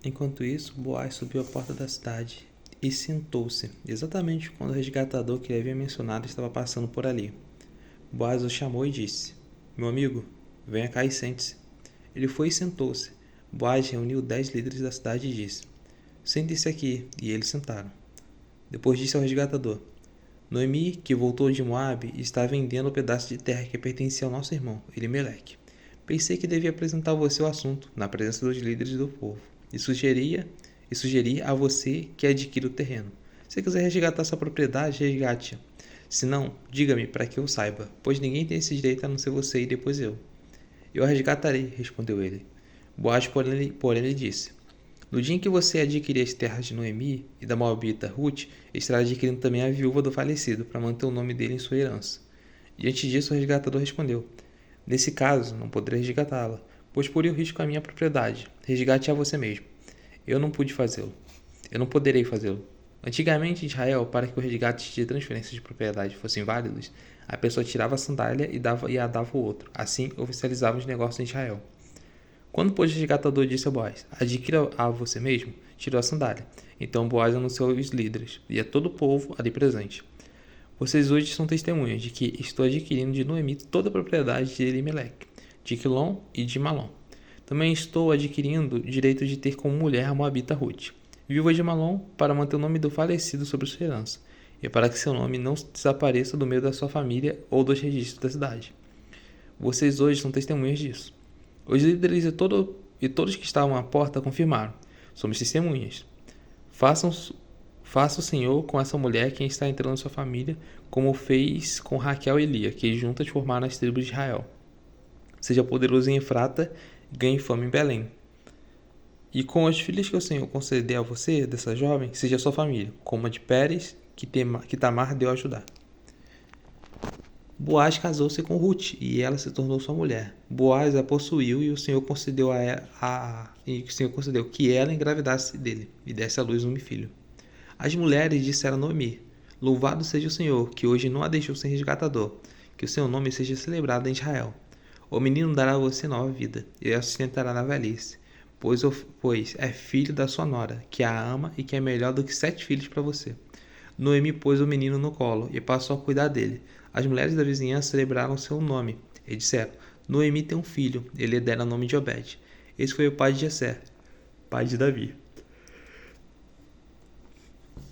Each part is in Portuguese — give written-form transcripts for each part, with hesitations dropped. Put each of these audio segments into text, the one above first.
Enquanto isso, Boaz subiu à porta da cidade e sentou-se, exatamente quando o resgatador que ele havia mencionado estava passando por ali. Boaz o chamou e disse: Meu amigo, venha cá e sente-se. Ele foi e sentou-se. Boaz reuniu 10 líderes da cidade e disse: Sentem-se aqui, e eles sentaram. Depois disse ao resgatador: Noemi, que voltou de Moabe, está vendendo o pedaço de terra que pertencia ao nosso irmão, Elimeleque. Pensei que devia apresentar a você o assunto, na presença dos líderes do povo, e sugerir a você que adquira o terreno. Se quiser resgatar sua propriedade, resgate-a. Se não, diga-me para que eu saiba, pois ninguém tem esse direito a não ser você e depois eu. Eu a resgatarei, respondeu ele. Boaz, porém, lhe disse: No dia em que você adquirir as terras de Noemi e da Moabita Ruth, estará adquirindo também a viúva do falecido, para manter o nome dele em sua herança. Diante disso, o resgatador respondeu: Nesse caso, não poderei resgatá-la, pois poria o risco à minha propriedade. Resgate a você mesmo. Eu não pude fazê-lo. Eu não poderei fazê-lo. Antigamente, em Israel, para que os resgates de transferência de propriedade fossem válidos, a pessoa tirava a sandália e a dava ao outro. Assim, oficializava os negócios em Israel. Quando, pois, o resgatador disse a Boaz: Adquira a você mesmo, tirou a sandália. Então Boaz anunciou aos líderes e a todo o povo ali presente: Vocês hoje são testemunhas de que estou adquirindo de Noemi toda a propriedade de Elimeleque, de Quilom e de Malom. Também estou adquirindo o direito de ter como mulher a Moabita Ruth, viúva de Malom, para manter o nome do falecido sobre sua herança, e para que seu nome não desapareça do meio da sua família ou dos registros da cidade. Vocês hoje são testemunhas disso. Os líderes e todos que estavam à porta confirmaram: Somos testemunhas. Faça o Senhor com essa mulher quem está entrando em sua família, como fez com Raquel e Lia, que juntas formaram as tribos de Israel. Seja poderoso em Efrata e ganhe fama em Belém. E com os filhos que o Senhor conceder a você, dessa jovem, seja sua família, como a de Pérez, que Tamar deu a Judá. Boaz casou-se com Ruth, e ela se tornou sua mulher. Boaz a possuiu, e o Senhor concedeu que ela engravidasse dele, e desse à luz um filho. As mulheres disseram a Noemi: Louvado seja o Senhor, que hoje não a deixou sem resgatador, que o seu nome seja celebrado em Israel. O menino dará a você nova vida, e a sustentará na velhice, pois é filho da sua nora, que a ama e que é melhor do que 7 filhos para você. Noemi pôs o menino no colo e passou a cuidar dele. As mulheres da vizinhança celebraram seu nome e disseram: Noemi tem um filho, ele lhe dera o nome de Obed. Esse foi o pai de Jessé, pai de Davi.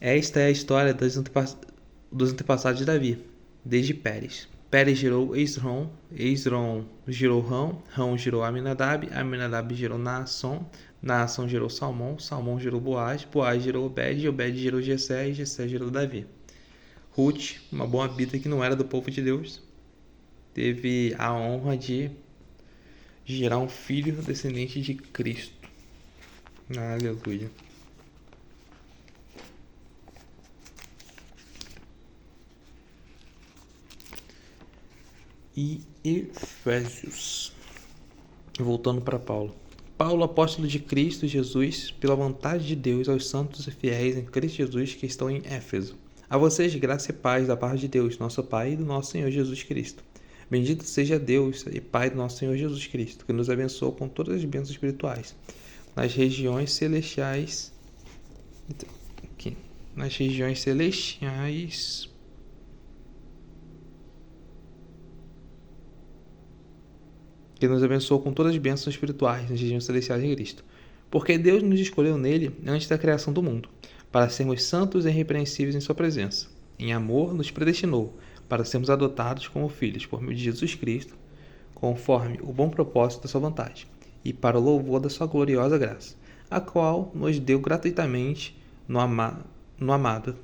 Esta é a história dos antepassados de Davi, desde Pérez. Pérez gerou Esrom, Esrom gerou Rão, Rão gerou Aminadab, Aminadab gerou Naasson, Naasson gerou Salmão, Salmão gerou Boaz, Boaz gerou Obed, Obed gerou Jessé e Jessé gerou Davi. Ruth, uma moabita que não era do povo de Deus, teve a honra de gerar um filho descendente de Cristo. Aleluia. E Efésios. Voltando para Paulo. Paulo, apóstolo de Cristo Jesus, pela vontade de Deus, aos santos e fiéis em Cristo Jesus que estão em Éfeso. A vocês, graça e paz da parte de Deus, nosso Pai e do nosso Senhor Jesus Cristo. Bendito seja Deus e Pai do nosso Senhor Jesus Cristo, que nos abençoou com todas as bênçãos espirituais nas regiões celestiais. Nas regiões celestiais. Que nos abençoou com todas as bênçãos espirituais nas regiões celestiais em Cristo. Porque Deus nos escolheu nele antes da criação do mundo, para sermos santos e irrepreensíveis em sua presença. Em amor, nos predestinou para sermos adotados como filhos por meio de Jesus Cristo, conforme o bom propósito da sua vontade, e para o louvor da sua gloriosa graça, a qual nos deu gratuitamente no amado.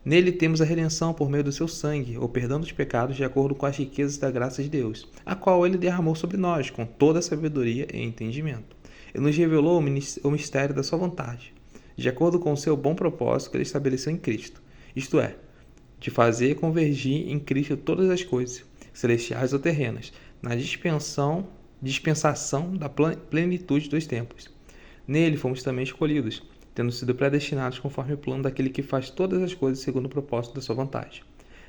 Nele temos a redenção por meio do seu sangue, o perdão dos pecados de acordo com as riquezas da graça de Deus, a qual ele derramou sobre nós com toda a sabedoria e entendimento. Ele nos revelou o mistério da sua vontade, de acordo com o seu bom propósito que ele estabeleceu em Cristo, isto é, de fazer convergir em Cristo todas as coisas, celestiais ou terrenas, na dispensação da plenitude dos tempos. Nele fomos também escolhidos, tendo sido predestinados conforme o plano daquele que faz todas as coisas segundo o propósito da sua vontade,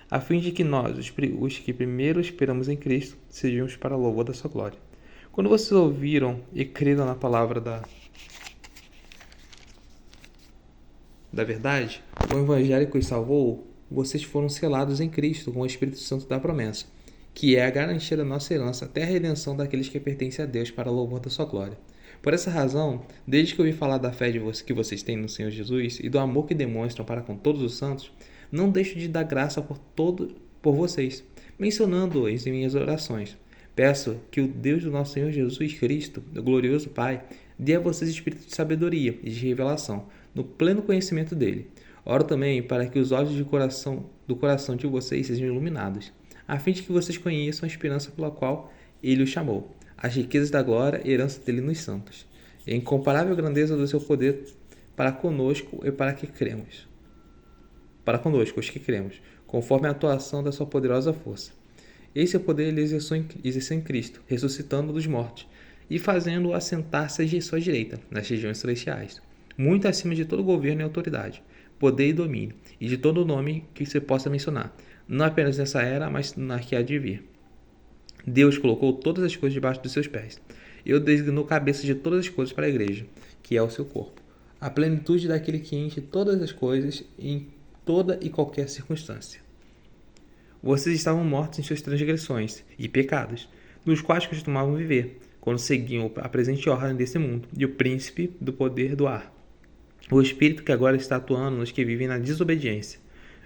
a fim de que nós, os que primeiro esperamos em Cristo, sejamos para a louvor da sua glória. Quando vocês ouviram e creram na palavra da verdade, o Evangelho que os salvou, vocês foram selados em Cristo com o Espírito Santo da promessa, que é a garantia da nossa herança até a redenção daqueles que pertencem a Deus para o louvor da sua glória. Por essa razão, desde que eu ouvi falar da fé que vocês têm no Senhor Jesus e do amor que demonstram para com todos os santos, não deixo de dar graça por vocês, mencionando-os em minhas orações. Peço que o Deus do nosso Senhor Jesus Cristo, o glorioso Pai, dê a vocês espírito de sabedoria e de revelação, no pleno conhecimento dele. Oro também para que os olhos do coração de vocês sejam iluminados, a fim de que vocês conheçam a esperança pela qual ele os chamou, as riquezas da glória e herança dele nos santos, e a incomparável grandeza do seu poder para conosco e para que cremos. Para conosco, os que cremos, conforme a atuação da sua poderosa força. Esse é o poder ele exerceu em Cristo, ressuscitando dos mortos e fazendo-o assentar-se à sua direita, nas regiões celestiais, muito acima de todo governo e autoridade, poder e domínio, e de todo nome que se possa mencionar, não apenas nessa era, mas na que há de vir. Deus colocou todas as coisas debaixo dos seus pés. Eu designou cabeça de todas as coisas para a igreja, que é o seu corpo, a plenitude daquele que enche todas as coisas em toda e qualquer circunstância. Vocês estavam mortos em suas transgressões e pecados, nos quais costumavam viver, quando seguiam a presente ordem desse mundo e o príncipe do poder do ar, o espírito que agora está atuando nos que vivem na desobediência.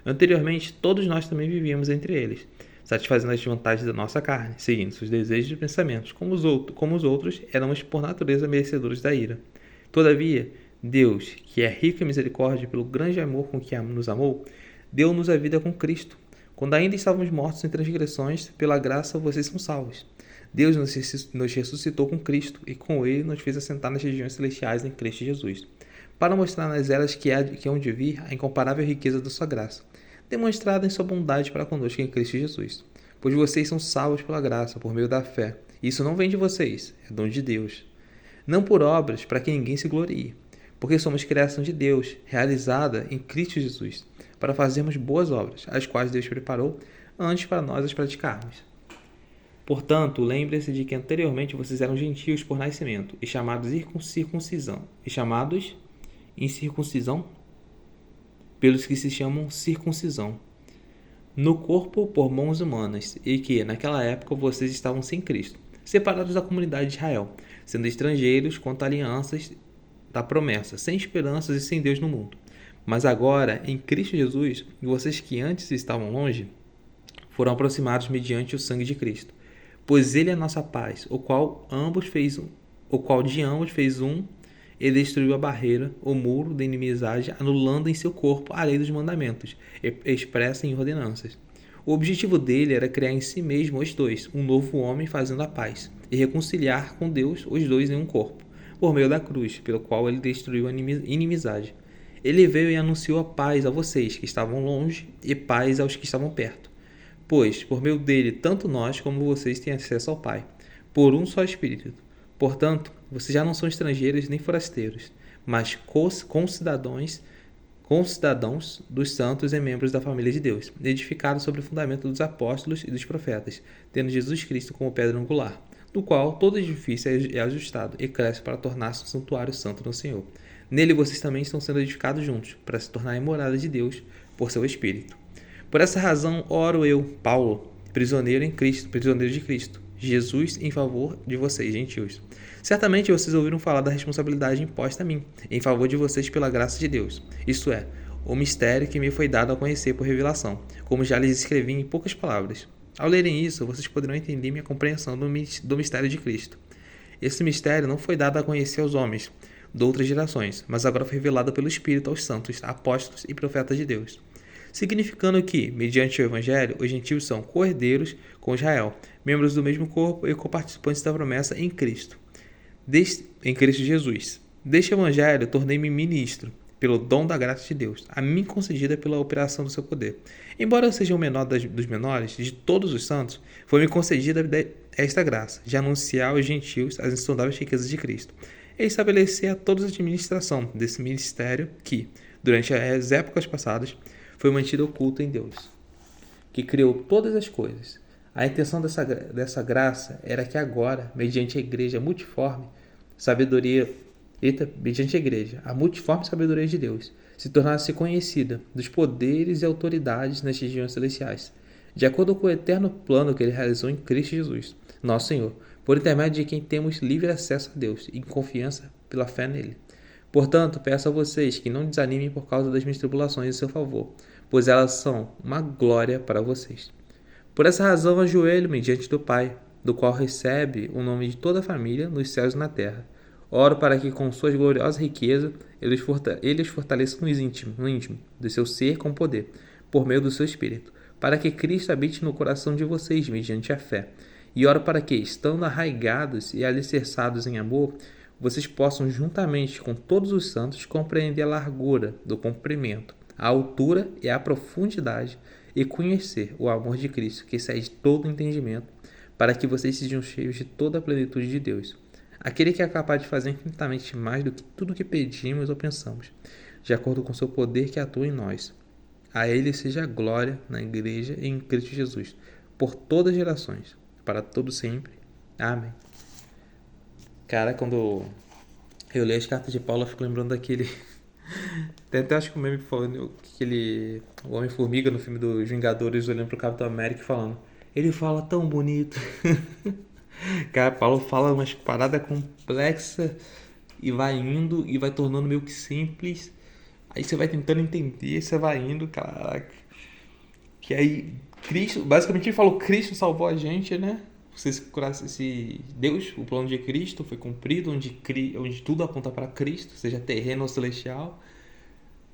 Anteriormente, todos nós também vivíamos entre eles, satisfazendo as vontades da nossa carne, seguindo seus desejos e pensamentos. Como os outros, éramos por natureza merecedores da ira. Todavia, Deus, que é rico em misericórdia pelo grande amor com que nos amou, deu-nos a vida com Cristo. Quando ainda estávamos mortos em transgressões, pela graça vocês são salvos. Deus nos ressuscitou com Cristo e com ele nos fez assentar nas regiões celestiais em Cristo Jesus, para mostrar nas eras que hão de vir a incomparável riqueza da sua graça, demonstrada em sua bondade para conosco em Cristo Jesus. Pois vocês são salvos pela graça, por meio da fé. Isso não vem de vocês, é dom de Deus. Não por obras, para que ninguém se glorie, porque somos criação de Deus, realizada em Cristo Jesus, para fazermos boas obras, as quais Deus preparou antes para nós as praticarmos. Portanto, lembre-se de que anteriormente vocês eram gentios por nascimento, e chamados incircuncisão, pelos que se chamam circuncisão, no corpo por mãos humanas, e que, naquela época, vocês estavam sem Cristo, separados da comunidade de Israel, sendo estrangeiros quanto a alianças da promessa, sem esperanças e sem Deus no mundo. Mas agora, em Cristo Jesus, vocês que antes estavam longe, foram aproximados mediante o sangue de Cristo, pois ele é a nossa paz, o qual de ambos fez um e destruiu a barreira, o muro da inimizade, anulando em seu corpo a lei dos mandamentos, expressa em ordenanças. O objetivo dele era criar em si mesmo os dois, um novo homem fazendo a paz, e reconciliar com Deus os dois em um corpo, por meio da cruz, pelo qual ele destruiu a inimizade. Ele veio e anunciou a paz a vocês que estavam longe e paz aos que estavam perto. Pois, por meio dele, tanto nós como vocês têm acesso ao Pai, por um só Espírito. Portanto, vocês já não são estrangeiros nem forasteiros, mas concidadãos dos santos e membros da família de Deus, edificados sobre o fundamento dos apóstolos e dos profetas, tendo Jesus Cristo como pedra angular, no qual todo edifício é ajustado e cresce para tornar-se um santuário santo no Senhor. Nele vocês também estão sendo edificados juntos, para se tornarem morada de Deus por seu Espírito. Por essa razão, oro eu, Paulo, prisioneiro de Cristo, Jesus em favor de vocês, gentios. Certamente vocês ouviram falar da responsabilidade imposta a mim, em favor de vocês pela graça de Deus, isto é, o mistério que me foi dado a conhecer por revelação, como já lhes escrevi em poucas palavras. Ao lerem isso, vocês poderão entender minha compreensão do mistério de Cristo. Esse mistério não foi dado a conhecer aos homens de outras gerações, mas agora foi revelado pelo Espírito aos santos, apóstolos e profetas de Deus, significando que, mediante o Evangelho, os gentios são co-herdeiros com Israel, membros do mesmo corpo e coparticipantes da promessa em Cristo Jesus. Deste Evangelho, tornei-me ministro, pelo dom da graça de Deus, a mim concedida pela operação do seu poder. Embora eu seja o menor dos menores, de todos os santos, foi-me concedida esta graça, de anunciar aos gentios as insondáveis riquezas de Cristo, e estabelecer a todos a administração desse ministério que, durante as épocas passadas, foi mantido oculto em Deus, que criou todas as coisas. A intenção dessa graça era que agora, mediante a igreja multiforme, sabedoria Eita, mediante a igreja, a multiforme sabedoria de Deus, se tornasse conhecida dos poderes e autoridades nas regiões celestiais, de acordo com o eterno plano que ele realizou em Cristo Jesus, nosso Senhor, por intermédio de quem temos livre acesso a Deus e confiança pela fé nele. Portanto, peço a vocês que não desanimem por causa das minhas tribulações em seu favor, pois elas são uma glória para vocês. Por essa razão, ajoelho-me diante do Pai, do qual recebe o nome de toda a família nos céus e na terra. Oro para que, com suas gloriosas riquezas, ele os fortaleça no íntimo do seu ser com poder, por meio do seu Espírito, para que Cristo habite no coração de vocês mediante a fé. E oro para que, estando arraigados e alicerçados em amor, vocês possam, juntamente com todos os santos, compreender a largura do comprimento, a altura e a profundidade, e conhecer o amor de Cristo, que excede todo entendimento, para que vocês sejam cheios de toda a plenitude de Deus. Aquele que é capaz de fazer infinitamente mais do que tudo que pedimos ou pensamos, de acordo com o seu poder que atua em nós. A ele seja a glória na igreja e em Cristo Jesus, por todas as gerações, para todo sempre. Amém. Cara, quando eu leio as cartas de Paulo, eu fico lembrando daquele... Tem até acho que o meme falando aquele... O Homem-Formiga no filme dos Vingadores, olhando pro Capitão América falando: ele fala tão bonito. Cara, Paulo fala umas paradas complexas e vai indo e vai tornando meio que simples. Aí você vai tentando entender, você vai indo, caraca. Que aí Cristo, basicamente ele falou, Cristo salvou a gente, né? Se Deus, o plano de Cristo foi cumprido, onde tudo aponta para Cristo, seja terreno ou celestial,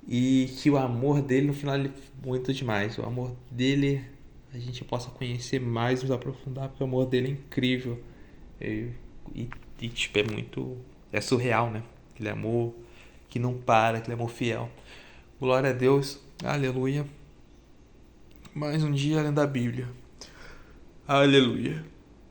e que o amor dele no final ele é muito demais. O amor dele a gente possa conhecer mais, nos aprofundar, porque o amor dele é incrível e tipo, é muito, é surreal, né? Aquele amor que não para, aquele amor fiel. Glória a Deus, aleluia. Mais um dia além da Bíblia, aleluia.